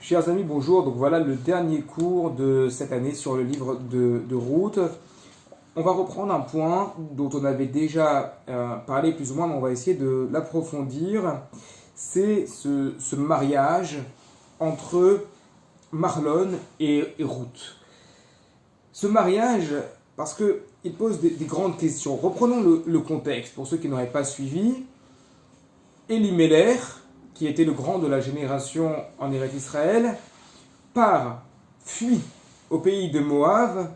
Chers amis, bonjour. Donc voilà le dernier cours de cette année sur le livre de Ruth. On va reprendre un point dont on avait déjà parlé plus ou moins, mais on va essayer de l'approfondir. C'est ce mariage entre Mahlon et Ruth. Ce mariage, parce qu'il pose des grandes questions. Reprenons le contexte pour ceux qui n'auraient pas suivi. Elimelech, qui était le grand de la génération en Eretz Israël, fuit au pays de Moab,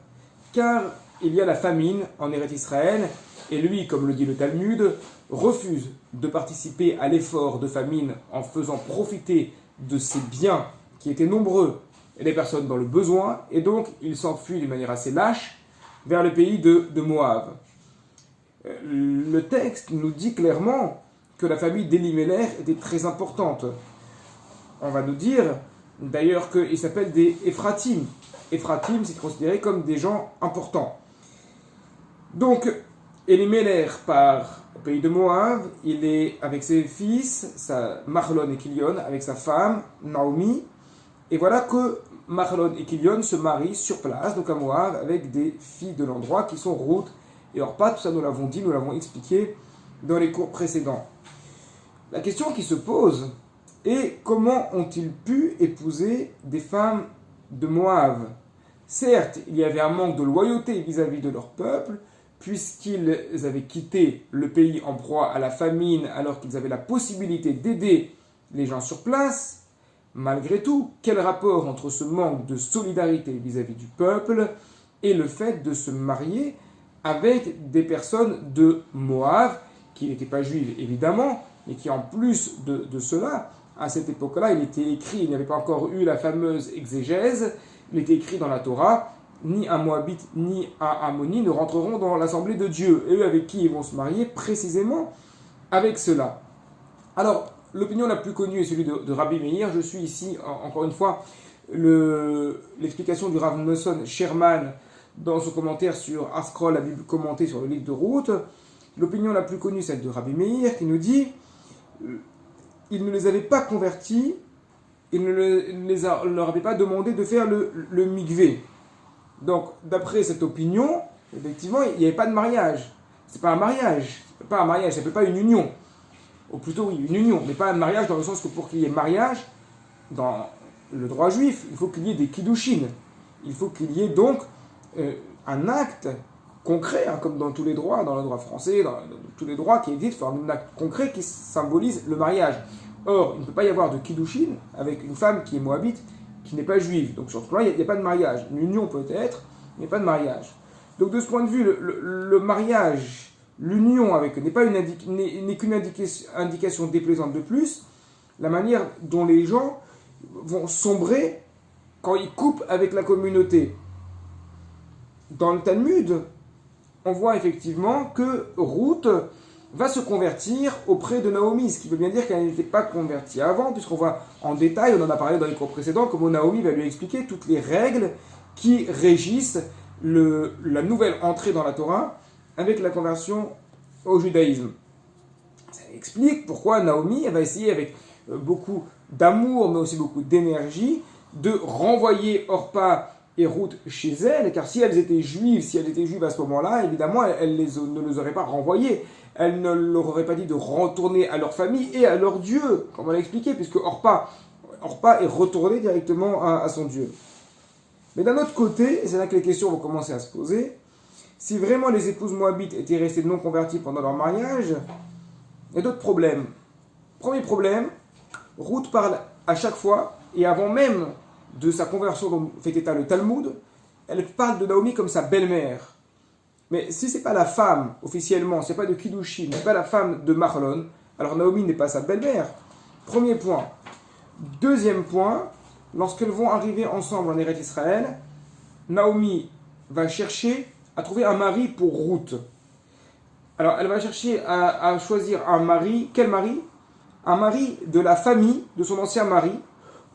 car il y a la famine en Eretz Israël, et lui, comme le dit le Talmud, refuse de participer à l'effort de famine en faisant profiter de ses biens qui étaient nombreux et les personnes dans le besoin, et donc il s'enfuit d'une manière assez lâche vers le pays de Moab. Le texte nous dit clairement que la famille d'Elimelech était très importante. On va nous dire d'ailleurs qu'ils s'appellent des Ephratim. Ephratim, c'est considéré comme des gens importants. Donc, Elimelech part au pays de Moab, il est avec ses fils, Mahlon et Kilion, avec sa femme, Naomi, et voilà que Mahlon et Kilion se marient sur place, donc à Moab, avec des filles de l'endroit qui sont Ruth et Orpa. Tout ça nous l'avons dit, nous l'avons expliqué dans les cours précédents. La question qui se pose est comment ont-ils pu épouser des femmes de Moab? Certes, il y avait un manque de loyauté vis-à-vis de leur peuple, puisqu'ils avaient quitté le pays en proie à la famine alors qu'ils avaient la possibilité d'aider les gens sur place. Malgré tout, quel rapport entre ce manque de solidarité vis-à-vis du peuple et le fait de se marier avec des personnes de Moab, qui n'étaient pas juives évidemment, et qui en plus de cela, à cette époque-là, il était écrit, il n'y avait pas encore eu la fameuse exégèse, il était écrit dans la Torah, ni un Moabite ni un Ammoni ne rentreront dans l'assemblée de Dieu. Et eux avec qui ils vont se marier précisément avec cela. Alors, l'opinion la plus connue est celui de Rabbi Meir. Je suis ici, encore une fois, l'explication du Rav Nosson Sherman dans son commentaire sur Askroll, la Bible commentée sur le livre de Ruth. L'opinion la plus connue, celle de Rabbi Meir, qui nous dit il ne les avait pas convertis, il ne leur avait pas demandé de faire le mikvé. Donc, d'après cette opinion, effectivement, il n'y avait pas de mariage. C'est pas un mariage. Pas un mariage, ça ne s'appelle pas une union. Ou plutôt, oui, une union, mais pas un mariage dans le sens que pour qu'il y ait mariage, dans le droit juif, il faut qu'il y ait des kiddushin. Il faut qu'il y ait donc un acte concret, comme dans tous les droits, dans le droit français, dans tous les droits qui existent, il faut un acte concret qui symbolise le mariage. Or, il ne peut pas y avoir de kiddushin avec une femme qui est moabite, qui n'est pas juive. Donc sur ce point, il n'y a pas de mariage. Une union peut-être, mais pas de mariage. Donc de ce point de vue, le mariage, l'union avec eux n'est qu'une indication déplaisante de plus, la manière dont les gens vont sombrer quand ils coupent avec la communauté. Dans le Talmud, on voit effectivement que Ruth va se convertir auprès de Naomi, ce qui veut bien dire qu'elle n'était pas convertie avant, puisqu'on voit en détail, on en a parlé dans les cours précédents, comment Naomi va lui expliquer toutes les règles qui régissent la nouvelle entrée dans la Torah avec la conversion au judaïsme. Ça explique pourquoi Naomi elle va essayer avec beaucoup d'amour, mais aussi beaucoup d'énergie, de renvoyer Orpa et Ruth chez elle, car si elles étaient juives à ce moment-là, évidemment, elle ne les aurait pas renvoyées. Elle ne leur aurait pas dit de retourner à leur famille et à leur Dieu, comme on l'a expliqué, puisque Orpa est retourné directement à son Dieu. Mais d'un autre côté, et c'est là que les questions vont commencer à se poser, si vraiment les épouses moabites étaient restées non converties pendant leur mariage, il y a d'autres problèmes. Premier problème, Ruth parle à chaque fois, et avant même de sa conversion dont fait état le Talmud, elle parle de Naomi comme sa belle-mère. Mais si ce n'est pas la femme, officiellement, ce n'est pas de Kiddushin, ce n'est pas la femme de Mahlon, alors Naomi n'est pas sa belle-mère. Premier point. Deuxième point, lorsqu'elles vont arriver ensemble en Eretz Israël, Naomi va chercher à trouver un mari pour Ruth. Alors elle va chercher à choisir un mari. Quel mari? Un mari de la famille de son ancien mari,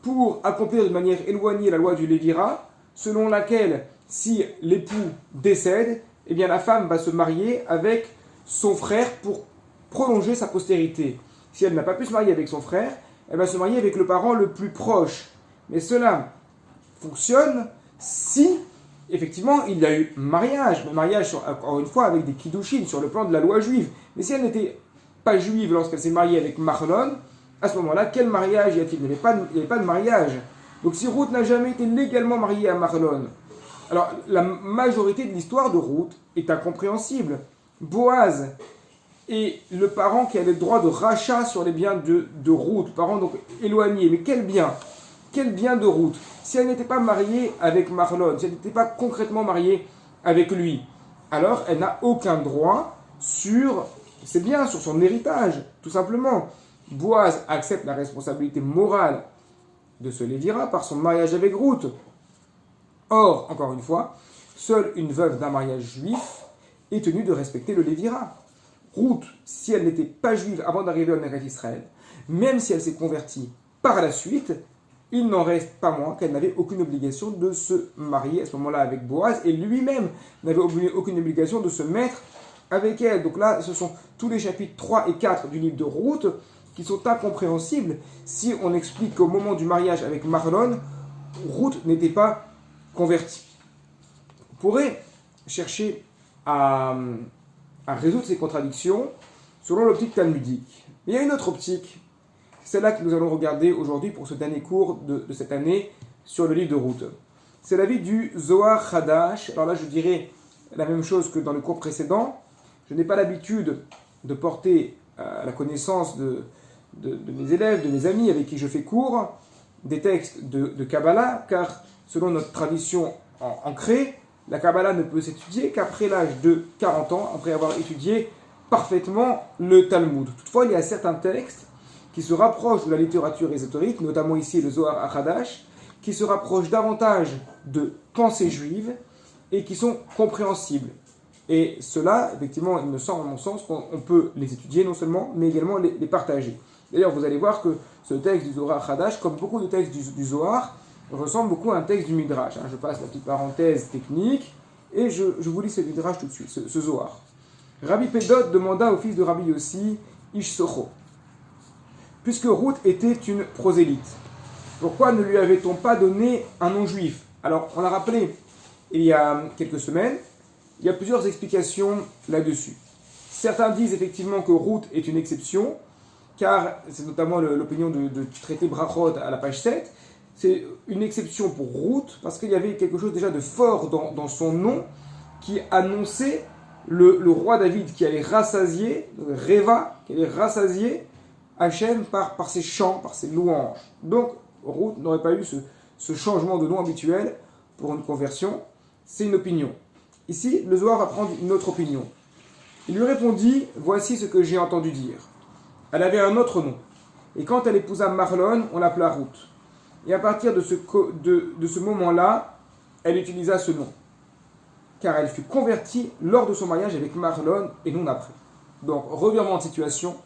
pour accomplir de manière éloignée la loi du Lévira, selon laquelle si l'époux décède, eh bien la femme va se marier avec son frère pour prolonger sa postérité. Si elle n'a pas pu se marier avec son frère, elle va se marier avec le parent le plus proche. Mais cela fonctionne si, effectivement, il y a eu mariage. Mais mariage, encore une fois, avec des kiddushin, sur le plan de la loi juive. Mais si elle n'était pas juive lorsqu'elle s'est mariée avec Mahlon, à ce moment-là, quel mariage y a-t-il? Il n'y avait pas de mariage. Donc si Ruth n'a jamais été légalement mariée à Mahlon, alors la majorité de l'histoire de Ruth est incompréhensible. Boaz est le parent qui a le droit de rachat sur les biens de Ruth, parent donc éloigné. Mais quel bien? Quel bien de Ruth? Si elle n'était pas mariée avec Mahlon, si elle n'était pas concrètement mariée avec lui, alors elle n'a aucun droit sur ses biens, sur son héritage, tout simplement. Boaz accepte la responsabilité morale de ce lévira par son mariage avec Ruth. Or, encore une fois, seule une veuve d'un mariage juif est tenue de respecter le lévira. Ruth, si elle n'était pas juive avant d'arriver en Eretz Israël, même si elle s'est convertie par la suite, il n'en reste pas moins qu'elle n'avait aucune obligation de se marier à ce moment-là avec Boaz, et lui-même n'avait aucune obligation de se mettre avec elle. Donc là, ce sont tous les chapitres 3 et 4 du livre de Ruth qui sont incompréhensibles si on explique qu'au moment du mariage avec Mahlon, Ruth n'était pas convertie. On pourrait chercher à résoudre ces contradictions selon l'optique talmudique. Mais il y a une autre optique, c'est celle-là que nous allons regarder aujourd'hui pour ce dernier cours de cette année sur le livre de Ruth. C'est l'avis du Zohar Hadash. Alors là, je dirais la même chose que dans le cours précédent. Je n'ai pas l'habitude de porter à la connaissance de mes élèves, de mes amis avec qui je fais cours, des textes de Kabbalah, car selon notre tradition ancrée, la Kabbalah ne peut s'étudier qu'après l'âge de 40 ans, après avoir étudié parfaitement le Talmud. Toutefois, il y a certains textes qui se rapprochent de la littérature ésotérique, notamment ici le Zohar HaChadash, qui se rapprochent davantage de pensées juives et qui sont compréhensibles. Et cela, effectivement, il me semble, à mon sens, qu'on peut les étudier non seulement, mais également les partager. D'ailleurs, vous allez voir que ce texte du Zohar Hadash, comme beaucoup de textes du Zohar, ressemble beaucoup à un texte du Midrash. Je passe la petite parenthèse technique et je vous lis ce Midrash tout de suite, ce Zohar. Rabbi Pédot demanda au fils de Rabbi Yossi, Ish Socho, puisque Ruth était une prosélyte, pourquoi ne lui avait-on pas donné un nom juif? Alors, on l'a rappelé il y a quelques semaines, il y a plusieurs explications là-dessus. Certains disent effectivement que Ruth est une exception, car c'est notamment l'opinion du traité Brachot à la page 7, c'est une exception pour Ruth, parce qu'il y avait quelque chose déjà de fort dans son nom, qui annonçait le roi David qui allait rassasier, Réva, qui allait rassasier Hachem par ses chants, par ses louanges. Donc Ruth n'aurait pas eu ce changement de nom habituel pour une conversion, c'est une opinion. Ici, le Zohar va prendre une autre opinion. Il lui répondit, voici ce que j'ai entendu dire. Elle avait un autre nom. Et quand elle épousa Mahlon, on l'appela Ruth. Et à partir de ce moment-là, elle utilisa ce nom. Car elle fut convertie lors de son mariage avec Mahlon et non après. Donc, revirement de situation.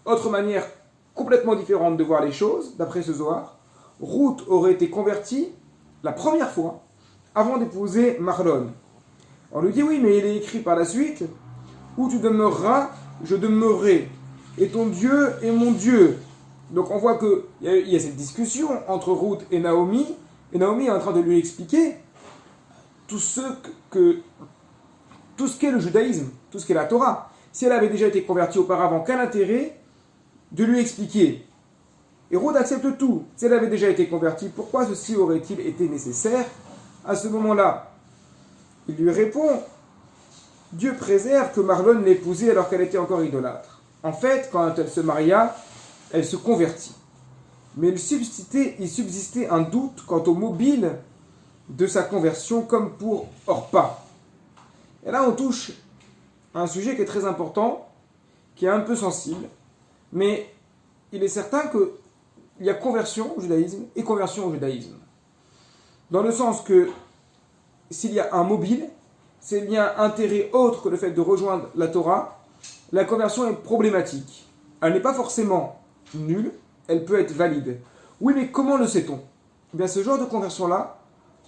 Autre manière complètement différente de voir les choses, d'après ce Zohar. Ruth aurait été convertie la première fois avant d'épouser Mahlon. On lui dit oui, mais il est écrit par la suite, où tu demeureras, je demeurerai, et ton Dieu est mon Dieu. Donc on voit qu'il y a cette discussion entre Ruth et Naomi est en train de lui expliquer tout ce qu'est le judaïsme, tout ce qu'est la Torah. Si elle avait déjà été convertie auparavant, quel intérêt de lui expliquer? Et Ruth accepte tout. Si elle avait déjà été convertie, pourquoi ceci aurait-il été nécessaire à ce moment-là? Il lui répond, Dieu préserve que Mahlon l'ait épousée alors qu'elle était encore idolâtre. En fait, quand elle se maria, elle se convertit. Mais il subsistait un doute quant au mobile de sa conversion comme pour Orpa. Et là, on touche à un sujet qui est très important, qui est un peu sensible, mais il est certain qu'il y a conversion au judaïsme et conversion au judaïsme. Dans le sens que s'il y a un mobile, s'il y a un intérêt autre que le fait de rejoindre la Torah, la conversion est problématique. Elle n'est pas forcément nulle, elle peut être valide. Oui, mais comment le sait-on? Eh bien, ce genre de conversion-là,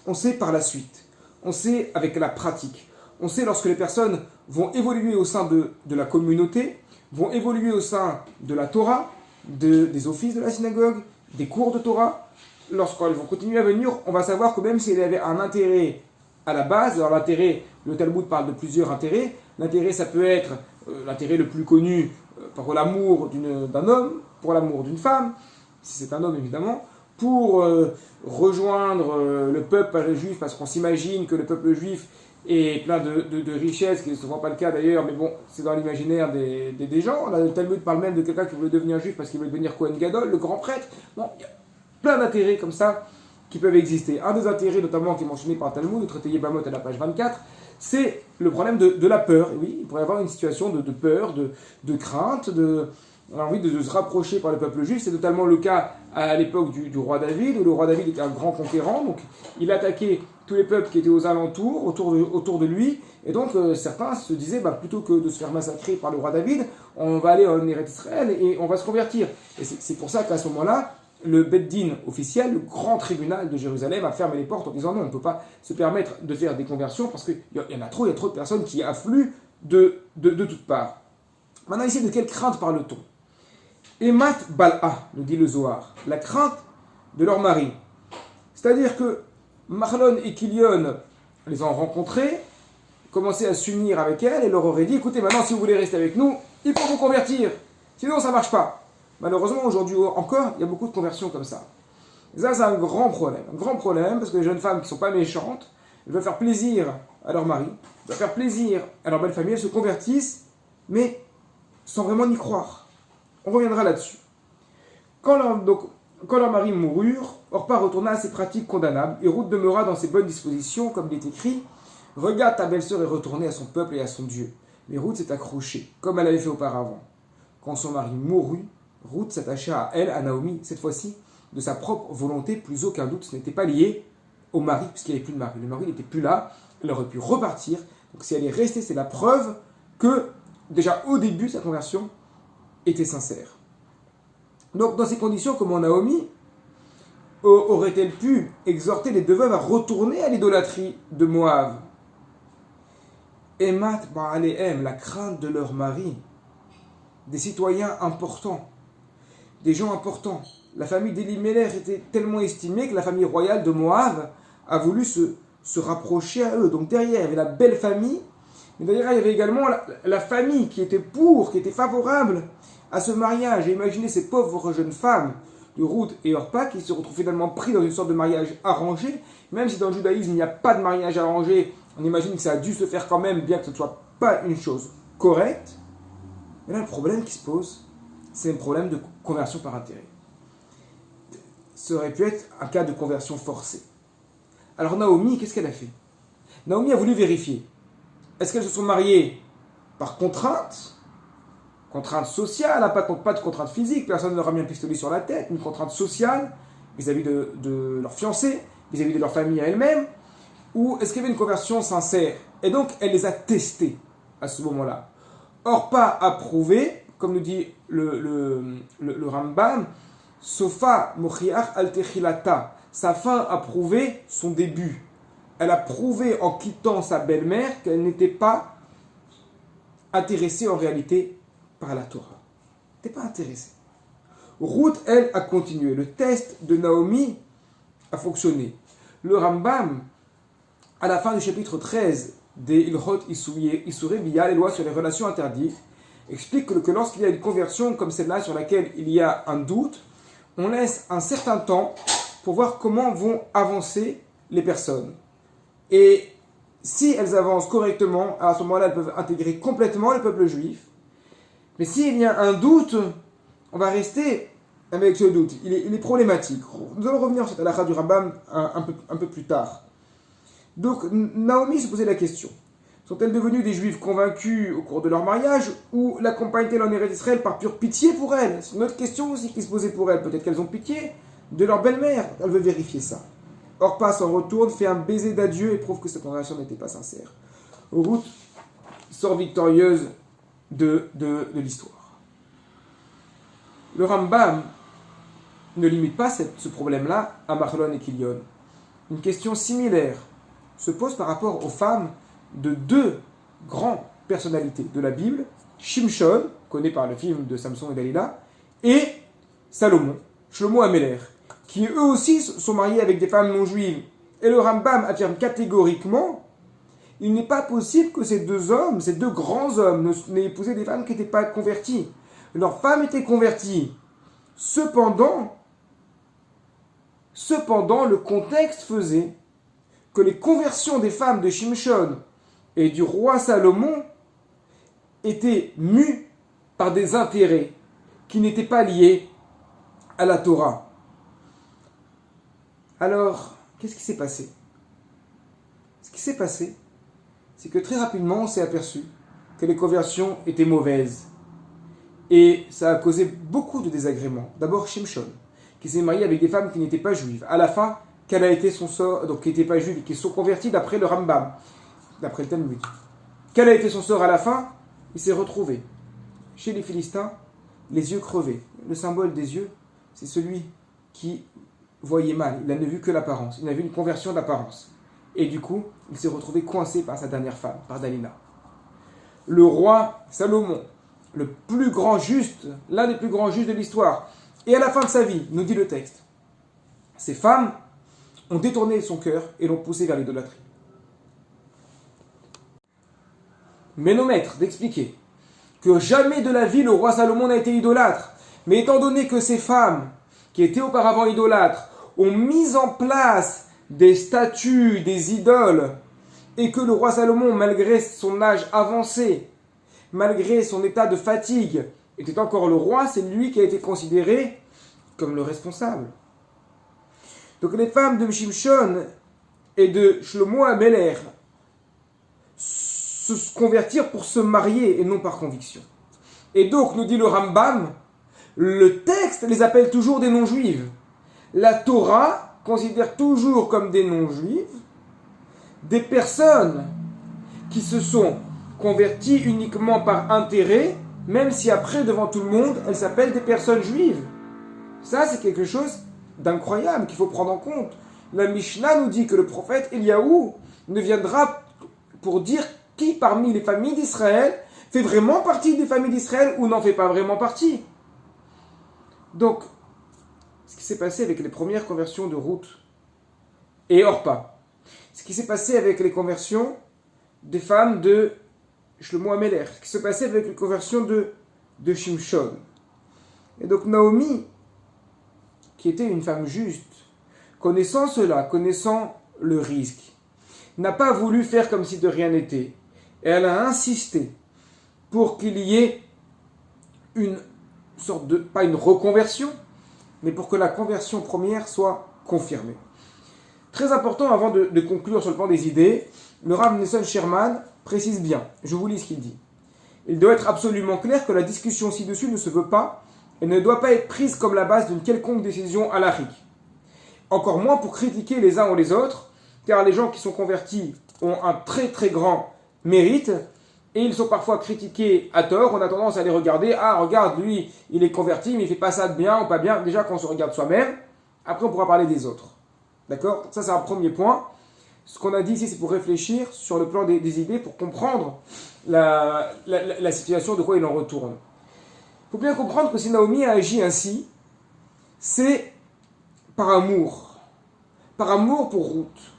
on sait par la suite. On sait avec la pratique. On sait lorsque les personnes vont évoluer au sein de la communauté, vont évoluer au sein de la Torah, des offices de la synagogue, des cours de Torah. lorsqu'ils vont continuer à venir, on va savoir que même s'il y avait un intérêt à la base, alors l'intérêt, le Talmud parle de plusieurs intérêts. L'intérêt, ça peut être l'intérêt le plus connu pour l'amour d'un homme, pour l'amour d'une femme, si c'est un homme évidemment, pour rejoindre le peuple juif, parce qu'on s'imagine que le peuple juif est plein de richesses, qui n'est souvent pas le cas d'ailleurs, mais bon, c'est dans l'imaginaire des gens. Là, le Talmud parle même de quelqu'un qui voulait devenir juif parce qu'il voulait devenir Kohen Gadol, le grand prêtre. Bon, il y a plein d'intérêts comme ça qui peuvent exister. Un des intérêts, notamment, qui est mentionné par le Talmud, le traité Yebamot à la page 24, c'est le problème de la peur. Et oui, il pourrait y avoir une situation de peur, de crainte, on a envie de se rapprocher par le peuple juif. C'est totalement le cas à l'époque du roi David, où le roi David était un grand conquérant, donc il attaquait tous les peuples qui étaient aux alentours, autour de lui, et donc certains se disaient, plutôt que de se faire massacrer par le roi David, on va aller en Eretz Israël et on va se convertir. Et c'est pour ça qu'à ce moment-là, le Beddin officiel, le grand tribunal de Jérusalem, a fermé les portes en disant non, on ne peut pas se permettre de faire des conversions parce qu'il y en a trop, il y a trop de personnes qui affluent de toutes parts. Maintenant, ici, de quelle crainte parle-t-on? Emat Bal'a, nous dit le Zohar, la crainte de leur mari. C'est-à-dire que Mahlon et Kilion les ont rencontrés, commencé à s'unir avec elle et leur aurait dit écoutez, maintenant, si vous voulez rester avec nous, il faut vous convertir, sinon ça ne marche pas. Malheureusement, aujourd'hui encore, il y a beaucoup de conversions comme ça. Et ça, c'est un grand problème, parce que les jeunes femmes qui ne sont pas méchantes, elles veulent faire plaisir à leur mari, elles veulent faire plaisir à leur belle famille, elles se convertissent, mais sans vraiment y croire. On reviendra là-dessus. Quand leur mari moururent, Orpa retourna à ses pratiques condamnables, et Ruth demeura dans ses bonnes dispositions, comme il est écrit, « Regarde, ta belle-sœur est retournée à son peuple et à son Dieu. » Mais Ruth s'est accrochée, comme elle avait fait auparavant. Quand son mari mourut, Ruth s'attacha à elle, à Naomi, cette fois-ci, de sa propre volonté, plus aucun doute, ce n'était pas lié au mari, puisqu'il n'y avait plus de mari. Le mari n'était plus là, elle aurait pu repartir. Donc si elle est restée, c'est la preuve que, déjà au début, sa conversion était sincère. Donc dans ces conditions, comment Naomi aurait-elle pu exhorter les deux veuves à retourner à l'idolâtrie de Moab? Emat ba'alehem, la crainte de leur mari, des citoyens importants, des gens importants. La famille d'Elimelech était tellement estimée que la famille royale de Moab a voulu se rapprocher à eux. Donc derrière, il y avait la belle famille, mais derrière, il y avait également la famille qui était qui était favorable à ce mariage. Et imaginez ces pauvres jeunes femmes de Ruth et Orpa qui se retrouvent finalement pris dans une sorte de mariage arrangé. Même si dans le judaïsme, il n'y a pas de mariage arrangé, on imagine que ça a dû se faire quand même, bien que ce ne soit pas une chose correcte. Mais là, le problème qui se pose, c'est un problème de conversion par intérêt. Ça aurait pu être un cas de conversion forcée. Alors Naomi, qu'est-ce qu'elle a fait? Naomi a voulu vérifier. Est-ce qu'elles se sont mariées par contrainte? Contrainte sociale, pas de contrainte physique, personne ne leur a mis un pistolet sur la tête, une contrainte sociale vis-à-vis de leur fiancé, vis-à-vis de leur famille à elle-même, ou est-ce qu'il y avait une conversion sincère? Et donc, elle les a testées à ce moment-là. Orpa a prouvé, comme nous dit le Rambam, Sofa mochiach al techilata. Sa fin a prouvé son début. Elle a prouvé en quittant sa belle-mère qu'elle n'était pas intéressée en réalité par la Torah. Elle n'était pas intéressée. Ruth, elle, a continué. Le test de Naomi a fonctionné. Le Rambam, à la fin du chapitre 13 des Ilhot Isuré Bia, les lois sur les relations interdites, explique que lorsqu'il y a une conversion comme celle-là sur laquelle il y a un doute, on laisse un certain temps pour voir comment vont avancer les personnes. Et si elles avancent correctement, à ce moment-là, elles peuvent intégrer complètement le peuple juif. Mais s'il y a un doute, on va rester avec ce doute. Il est problématique. Nous allons revenir sur la halakha du Rambam un peu plus tard. Donc, Naomi se posait la question. Sont-elles devenues des juifs convaincus au cours de leur mariage ou l'accompagnent-elles en Eretz Israël par pure pitié pour elles? C'est une autre question aussi qui se posait pour elles. Peut-être qu'elles ont pitié de leur belle-mère. Elle veut vérifier ça. Orpa s'en retourne, fait un baiser d'adieu et prouve que cette conversion n'était pas sincère. Ruth sort victorieuse de l'histoire. Le Rambam ne limite pas ce problème-là à Mahlon et Kilion. Une question similaire se pose par rapport aux femmes de deux grandes personnalités de la Bible, Shimshon, connu par le film de Samson et Dalila, et Salomon, Shlomo Améler, qui eux aussi sont mariés avec des femmes non juives, et le Rambam affirme catégoriquement, il n'est pas possible que ces deux hommes, ces deux grands hommes, n'aient épousé des femmes qui n'étaient pas converties. Leurs femmes étaient converties. Cependant, le contexte faisait que les conversions des femmes de Shimshon et du roi Salomon étaient mues par des intérêts qui n'étaient pas liés à la Torah. Alors, qu'est-ce qui s'est passé? Ce qui s'est passé, c'est que très rapidement, on s'est aperçu que les conversions étaient mauvaises. Et ça a causé beaucoup de désagréments. D'abord, Shimshon, qui s'est marié avec des femmes qui n'étaient pas juives. À la fin, quel a été son sort, donc qui n'étaient pas juives et qui sont converties d'après le Rambam, d'après le Talmud. Quel a été son sort à la fin? Il s'est retrouvé chez les Philistins, les yeux crevés. Le symbole des yeux, c'est celui qui voyait mal. Il n'a vu que l'apparence. Il a vu une conversion d'apparence. Et du coup, il s'est retrouvé coincé par sa dernière femme, par Dalila. Le roi Salomon, le plus grand juste, l'un des plus grands justes de l'histoire, et à la fin de sa vie, nous dit le texte, ces femmes ont détourné son cœur et l'ont poussé vers l'idolâtrie. Mais nos maîtres d'expliquer que jamais de la vie le roi Salomon n'a été idolâtre, mais étant donné que ces femmes, qui étaient auparavant idolâtres, ont mis en place des statues, des idoles, et que le roi Salomon, malgré son âge avancé, malgré son état de fatigue, était encore le roi, c'est lui qui a été considéré comme le responsable. Donc les femmes de Shimshon et de Shlomo Ameler se convertirent pour se marier et non par conviction. Et donc, nous dit le Rambam, le texte les appelle toujours des non-juives. La Torah considère toujours comme des non-juives des personnes qui se sont converties uniquement par intérêt, même si après, devant tout le monde, elles s'appellent des personnes juives. Ça, c'est quelque chose d'incroyable qu'il faut prendre en compte. La Mishnah nous dit que le prophète Eliaou ne viendra pour dire qui parmi les familles d'Israël fait vraiment partie des familles d'Israël ou n'en fait pas vraiment partie. Donc, ce qui s'est passé avec les premières conversions de Ruth et Orpa, ce qui s'est passé avec les conversions des femmes de Shlomo Ameler, ce qui s'est passé avec les conversions de Shimshon. Et donc Naomi, qui était une femme juste, connaissant cela, connaissant le risque, n'a pas voulu faire comme si de rien n'était. Et elle a insisté pour qu'il y ait une sorte de, pas une reconversion, mais pour que la conversion première soit confirmée. Très important, avant de conclure sur le plan des idées, le Rav Nesson Sherman précise bien, je vous lis ce qu'il dit. Il doit être absolument clair que la discussion ci-dessus ne se veut pas et ne doit pas être prise comme la base d'une quelconque décision halachique. Encore moins pour critiquer les uns ou les autres, car les gens qui sont convertis ont un très très grand mérite, et ils sont parfois critiqués à tort. On a tendance à les regarder, ah regarde, lui, il est converti, mais il fait pas ça de bien ou pas bien. Déjà qu'on se regarde soi-même, après on pourra parler des autres. D'accord? Ça c'est un premier point. Ce qu'on a dit ici, c'est pour réfléchir sur le plan des idées, pour comprendre la situation, de quoi il en retourne. Il faut bien comprendre que si Naomi a agi ainsi, c'est par amour. Par amour pour Ruth.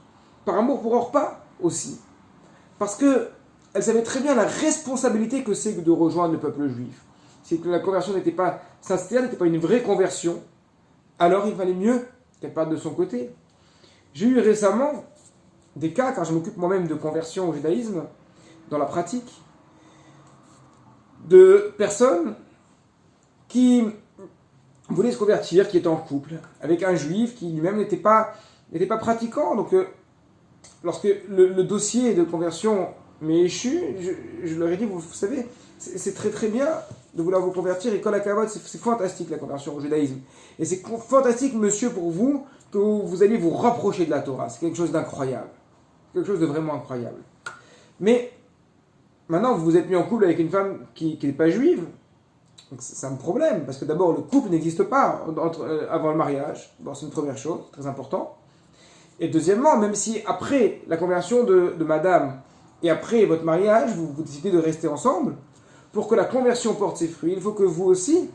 Par amour pour Orpa aussi. Parce qu'elle savait très bien la responsabilité que c'est de rejoindre le peuple juif. Si la conversion n'était pas sincère, n'était pas une vraie conversion, alors il valait mieux qu'elle parte de son côté. J'ai eu récemment des cas, car je m'occupe moi-même de conversion au judaïsme, dans la pratique, de personnes qui voulaient se convertir, qui étaient en couple, avec un juif qui lui-même n'était pas pratiquant. Donc, lorsque le dossier de conversion m'est échu, je leur ai dit, vous savez, c'est très très bien de vouloir vous convertir, et kol hakavod, c'est fantastique la conversion au judaïsme. Et c'est fantastique, monsieur, pour vous, que vous allez vous rapprocher de la Torah. C'est quelque chose d'incroyable. Quelque chose de vraiment incroyable. Mais, maintenant, vous vous êtes mis en couple avec une femme qui n'est pas juive. Donc c'est un problème, parce que d'abord, le couple n'existe pas avant le mariage. Bon, c'est une première chose, très important. Et deuxièmement, même si après la conversion de madame, et après votre mariage, vous décidez de rester ensemble, pour que la conversion porte ses fruits, il faut que vous aussi,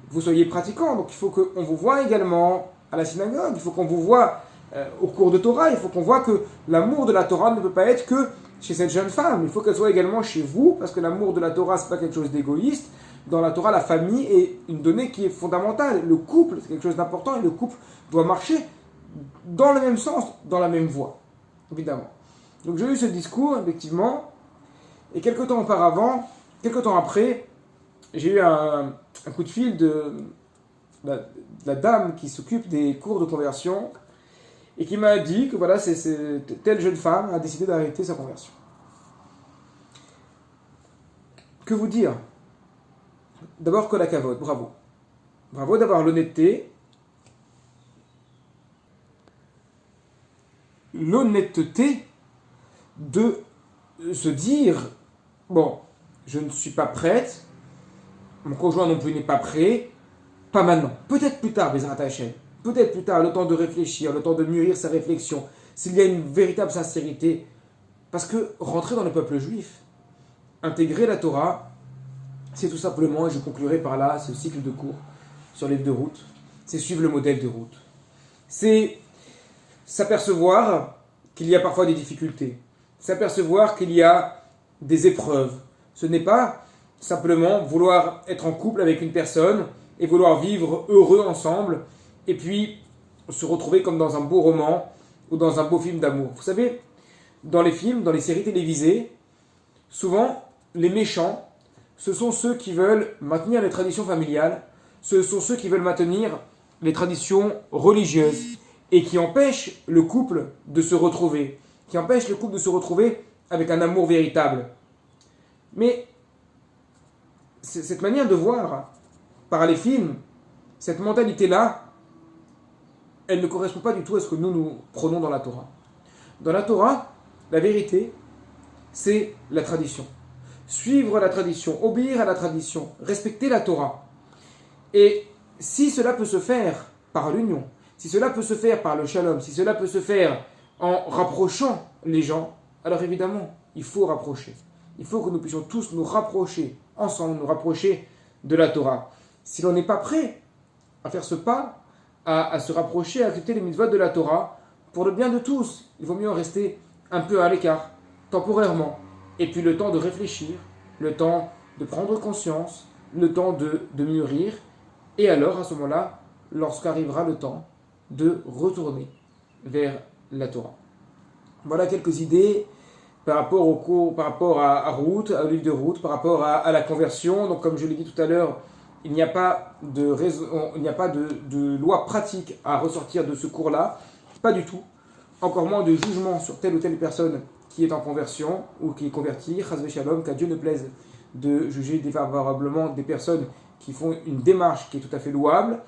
vous soyez pratiquants. Donc il faut qu'on vous voit également à la synagogue, il faut qu'on vous voie au cours de Torah, il faut qu'on voit que l'amour de la Torah ne peut pas être que chez cette jeune femme, il faut qu'elle soit également chez vous, parce que l'amour de la Torah, c'est pas quelque chose d'égoïste. Dans la Torah, la famille est une donnée qui est fondamentale. Le couple, c'est quelque chose d'important, et le couple doit marcher dans le même sens, dans la même voie, évidemment. Donc j'ai eu ce discours, effectivement, et quelques temps après, j'ai eu un coup de fil de la dame qui s'occupe des cours de conversion, et qui m'a dit que voilà, telle jeune femme a décidé d'arrêter sa conversion. Que vous dire? D'abord, kol hakavod, bravo. Bravo d'avoir l'honnêteté. L'honnêteté de se dire, bon, je ne suis pas prête, mon conjoint non plus n'est pas prêt, pas maintenant. Peut-être plus tard, Bezrat Hashem. Peut-être plus tard, le temps de réfléchir, le temps de mûrir sa réflexion, s'il y a une véritable sincérité. Parce que rentrer dans le peuple juif, intégrer la Torah, c'est tout simplement, et je conclurai par là ce cycle de cours sur les livres de Ruth, c'est suivre le modèle de Ruth. C'est s'apercevoir qu'il y a parfois des difficultés, s'apercevoir qu'il y a des épreuves. Ce n'est pas simplement vouloir être en couple avec une personne et vouloir vivre heureux ensemble, et puis se retrouver comme dans un beau roman ou dans un beau film d'amour. Vous savez, dans les films, dans les séries télévisées, souvent, les méchants, ce sont ceux qui veulent maintenir les traditions familiales, ce sont ceux qui veulent maintenir les traditions religieuses et qui empêchent le couple de se retrouver, avec un amour véritable. Mais cette manière de voir par les films, cette mentalité-là, elle ne correspond pas du tout à ce que nous prenons dans la Torah. Dans la Torah, la vérité, c'est la tradition. Suivre la tradition, obéir à la tradition, respecter la Torah. Et si cela peut se faire par l'union, si cela peut se faire par le shalom, si cela peut se faire en rapprochant les gens, alors évidemment, il faut rapprocher. Il faut que nous puissions tous nous rapprocher ensemble, nous rapprocher de la Torah. Si l'on n'est pas prêt à faire ce pas, à se rapprocher, à accepter les mitzvot de la Torah, pour le bien de tous, il vaut mieux en rester un peu à l'écart, temporairement. Et puis le temps de réfléchir, le temps de prendre conscience, le temps de mûrir, et alors à ce moment-là, lorsqu'arrivera le temps de retourner vers la Torah. Voilà quelques idées par rapport au cours, par rapport à Ruth, au livre de Ruth, par rapport à la conversion. Donc comme je l'ai dit tout à l'heure, il n'y a pas de loi pratique à ressortir de ce cours-là, pas du tout. Encore moins de jugement sur telle ou telle personne qui est en conversion ou qui est convertie, chas v'shalom, qu'à Dieu ne plaise de juger défavorablement des personnes qui font une démarche qui est tout à fait louable,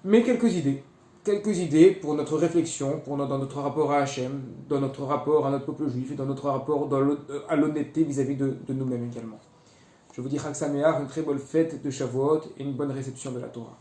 mais quelques idées pour notre réflexion, dans notre rapport à Hachem, dans notre rapport à notre peuple juif et dans notre rapport à l'honnêteté vis-à-vis de nous-mêmes également. Je vous dis Chag Sameach, une très bonne fête de Shavuot et une bonne réception de la Torah.